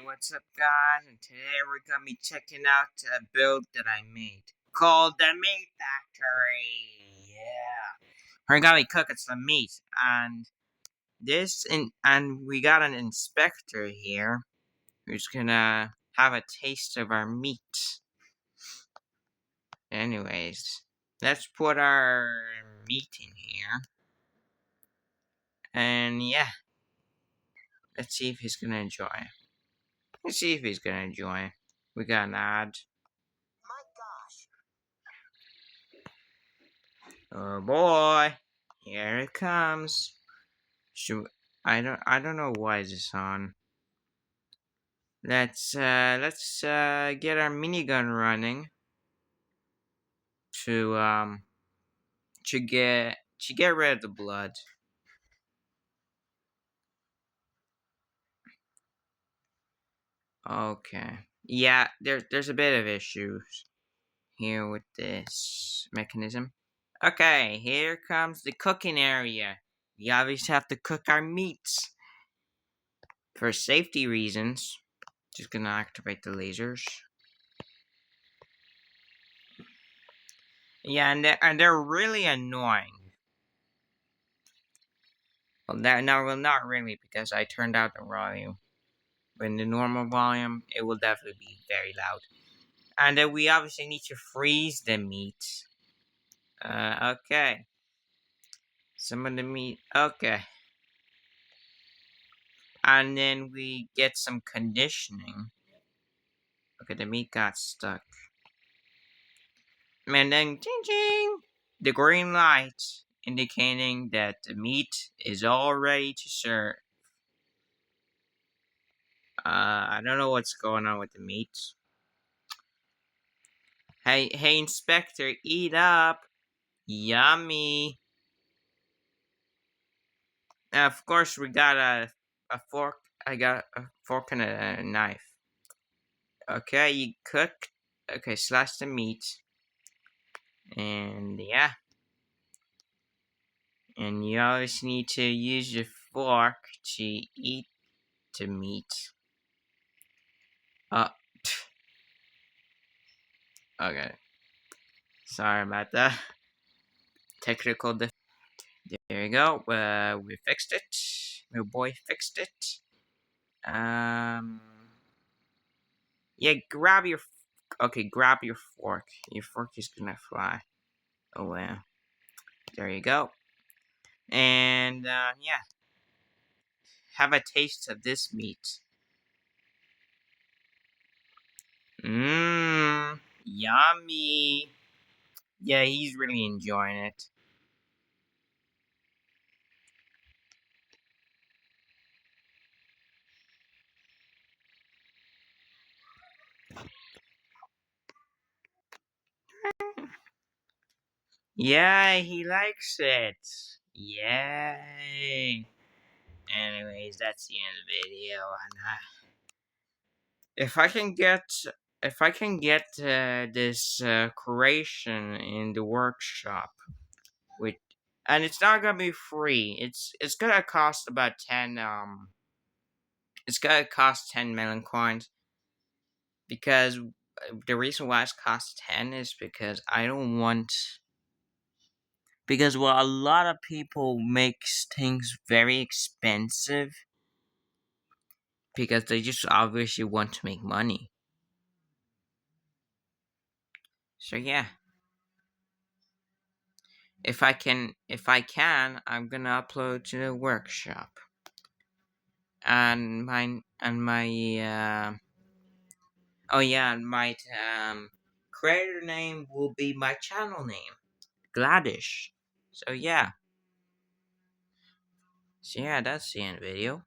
what's up guys, and today we're gonna be checking out a build that I made called the Meat Factory. Yeah. We're gonna be cooking some meat, and we got an inspector here who's gonna have a taste of our meat. Anyways, let's put our meat in here. And yeah, let's see if he's gonna enjoy. Let's see if he's gonna enjoy. We got an ad. Oh boy, here it comes. I don't know why is this on. Let's get our minigun running to get rid of the blood. Okay. Yeah, there's a bit of issues here with this mechanism. Okay, here comes the cooking area. We obviously have to cook our meats. For safety reasons, just gonna activate the lasers. Yeah, and they're really annoying. Well, not really, because I turned out the volume. But in the normal volume, it will definitely be very loud. And then we obviously need to freeze the meat. Okay. Some of the meat, okay. And then we get some conditioning. Okay, the meat got stuck. And then, ching ching! The green light indicating that the meat is all ready to serve. I don't know what's going on with the meat. Hey, Inspector, eat up. Yummy. Of course, we got a fork. I got a fork and a knife. Okay, you cook. Okay, slice the meat. And yeah. And you always need to use your fork to eat the meat. Okay. Sorry about that. Technical difficulty. There you go. We fixed it. My boy fixed it. Yeah, grab your fork. Your fork is gonna fly. Oh well. There you go. And yeah, have a taste of this meat. Mmm, yummy. Yeah, he's really enjoying it. Yeah, he likes it. Yay. Anyways, that's the end of the video. And if I can get this creation in the workshop, with and it's not gonna be free. It's gonna cost about 10 it's gonna cost 10 melon coins, because the reason why it's cost 10 is because I don't want, because well, a lot of people makes things very expensive because they just obviously want to make money. So yeah, if I can, I'm gonna upload to the workshop, and oh yeah, and my creator name will be my channel name, Gladish. So yeah, that's the end of the video.